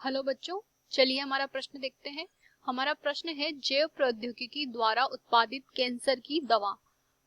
Hello बच्चों, चलिए हमारा प्रश्न देखते हैं। हमारा प्रश्न है जैव प्रौद्योगिकी द्वारा उत्पादित कैंसर की दवा।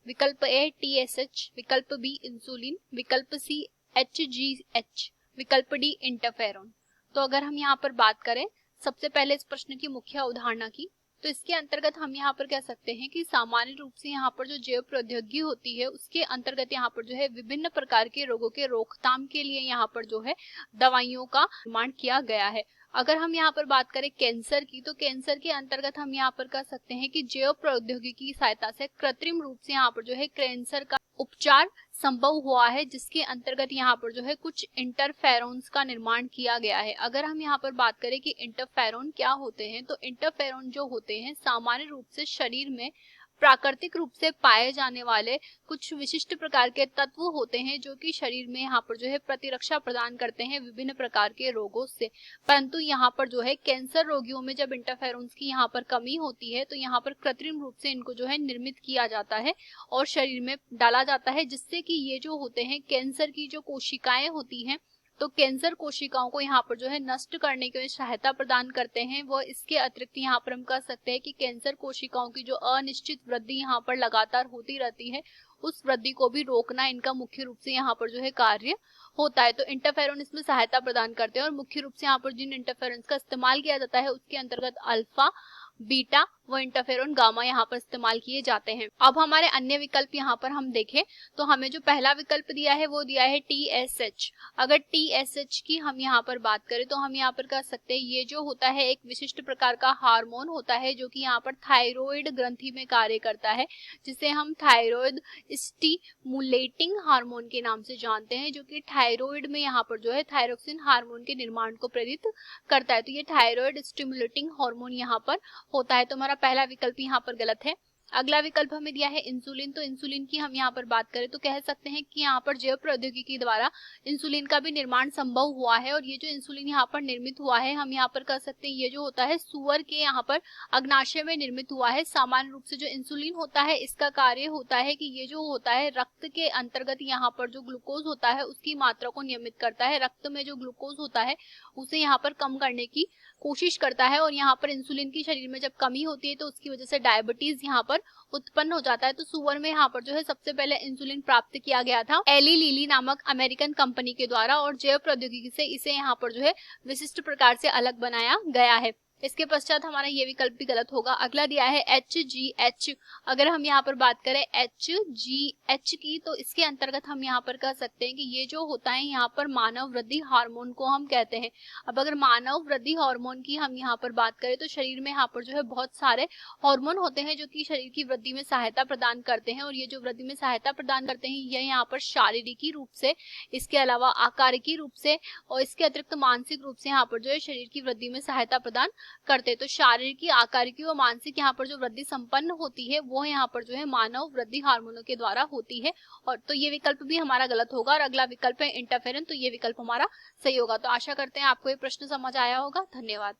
विकल्प ए TSH, विकल्प बी इंसुलिन, विकल्प सी HGH, विकल्प डी इंटरफेरॉन। तो अगर हम यहाँ पर बात करें सबसे पहले इस प्रश्न की मुख्य अवधारणा की, तो इसके अंतर्गत हम यहाँ पर कह सकते हैं कि सामान्य रूप से यहाँ पर जो जैव प्रौद्योगिकी होती है उसके अंतर्गत यहाँ पर जो है विभिन्न प्रकार के रोगों के रोकथाम के लिए यहाँ पर जो है दवाइयों का निर्माण किया गया है। अगर हम यहाँ पर बात करें कैंसर की, तो कैंसर के अंतर्गत हम यहाँ पर कह सकते हैं कि जैव प्रौद्योगिकी की सहायता से कृत्रिम रूप से यहाँ पर जो है कैंसर का उपचार संभव हुआ है, जिसके अंतर्गत यहाँ पर जो है कुछ इंटरफेरोन्स का निर्माण किया गया है। अगर हम यहाँ पर बात करें कि इंटरफेरोन क्या होते हैं, तो इंटरफेरोन जो होते हैं सामान्य रूप से शरीर में प्राकृतिक रूप से पाए जाने वाले कुछ विशिष्ट प्रकार के तत्व होते हैं, जो कि शरीर में यहाँ पर जो है प्रतिरक्षा प्रदान करते हैं विभिन्न प्रकार के रोगों से। परंतु यहाँ पर जो है कैंसर रोगियों में जब इंटरफेरोन्स की यहाँ पर कमी होती है, तो यहाँ पर कृत्रिम रूप से इनको जो है निर्मित किया जाता है और शरीर में डाला जाता है, जिससे कि ये जो होते हैं कैंसर की जो कोशिकाएं होती हैं, तो कैंसर कोशिकाओं को यहाँ पर जो है नष्ट करने के लिए सहायता प्रदान करते हैं। वो इसके अतिरिक्त यहाँ पर हम कह सकते हैं कि कैंसर कोशिकाओं की जो अनिश्चित वृद्धि यहाँ पर लगातार होती रहती है, उस वृद्धि को भी रोकना इनका मुख्य रूप से यहाँ पर जो है कार्य होता है। तो इंटरफेरोन इसमें सहायता प्रदान करते हैं और मुख्य रूप से यहाँ पर जिन इंटरफेरेंस का इस्तेमाल किया जाता है उसके अंतर्गत अल्फा, बीटा व इंटरफेरोन गामा यहाँ पर इस्तेमाल किए जाते हैं। अब हमारे अन्य विकल्प यहाँ पर हम देखें तो हमें जो पहला विकल्प दिया है वो दिया है TSH। अगर TSH की हम यहाँ पर बात करें तो हम यहाँ पर कह सकते हैं ये जो होता है एक विशिष्ट प्रकार का हार्मोन होता है, जो कि यहाँ पर थायराइड ग्रंथि में कार्य करता है, जिसे हम थायराइड स्टिमुलेटिंग हार्मोन के नाम से जानते हैं, जो कि थायराइड में यहाँ पर जो है थायरोक्सिन हार्मोन के निर्माण को प्रेरित करता है। तो ये थायराइड स्टिमुलेटिंग हार्मोन यहाँ पर होता है। तो हमारा पहला विकल्प यहाँ पर गलत है। अगला विकल्प हमें दिया है इंसुलिन। तो इंसुलिन की हम यहाँ पर बात करें तो कह सकते हैं कि यहाँ पर जैव प्रौद्योगिकी द्वारा इंसुलिन का भी निर्माण संभव हुआ है, और ये जो इंसुलिन यहाँ पर निर्मित हुआ है हम यहाँ पर कह सकते हैं ये जो होता है सुअर के यहाँ पर अग्नाशय में निर्मित हुआ है। सामान्य रूप से जो इंसुलिन होता है इसका कार्य होता है कि ये जो होता है रक्त के अंतर्गत यहाँ पर जो ग्लूकोज होता है उसकी मात्रा को नियमित करता है। रक्त में जो ग्लूकोज होता है उसे यहाँ पर कम करने की कोशिश करता है, और यहाँ पर इंसुलिन की शरीर में जब कमी होती है तो उसकी वजह से डायबिटीज यहाँ पर उत्पन्न हो जाता है। तो सुअर में यहाँ पर जो है सबसे पहले इंसुलिन प्राप्त किया गया था एली लिली नामक अमेरिकन कंपनी के द्वारा, और जैव प्रौद्योगिकी से इसे यहाँ पर जो है विशिष्ट प्रकार से अलग बनाया गया है। इसके पश्चात हमारा ये विकल्प भी गलत होगा। अगला दिया है HGH। अगर हम यहाँ पर बात करें HGH की, तो इसके अंतर्गत हम यहाँ पर कह सकते हैं कि ये जो होता है यहाँ पर मानव वृद्धि हार्मोन को हम कहते हैं। अब अगर मानव वृद्धि हार्मोन की हम यहाँ पर बात करें तो शरीर में यहाँ पर जो है बहुत सारे हार्मोन होते हैं जो कि शरीर की वृद्धि में सहायता प्रदान करते हैं, और ये जो वृद्धि में सहायता प्रदान करते हैं ये यहाँ पर शारीरिक रूप से, इसके अलावा आकारिकी रूप से और इसके अतिरिक्त मानसिक रूप से यहाँ पर जो है शरीर की वृद्धि में सहायता प्रदान करते। तो शारीरिक, आकारिकी व मानसिक यहाँ पर जो वृद्धि संपन्न होती है वो यहाँ पर जो है मानव वृद्धि हार्मोनों के द्वारा होती है। और तो ये विकल्प भी हमारा गलत होगा, और अगला विकल्प है इंटरफेरेंस, तो ये विकल्प हमारा सही होगा। तो आशा करते हैं आपको ये प्रश्न समझ आया होगा। धन्यवाद।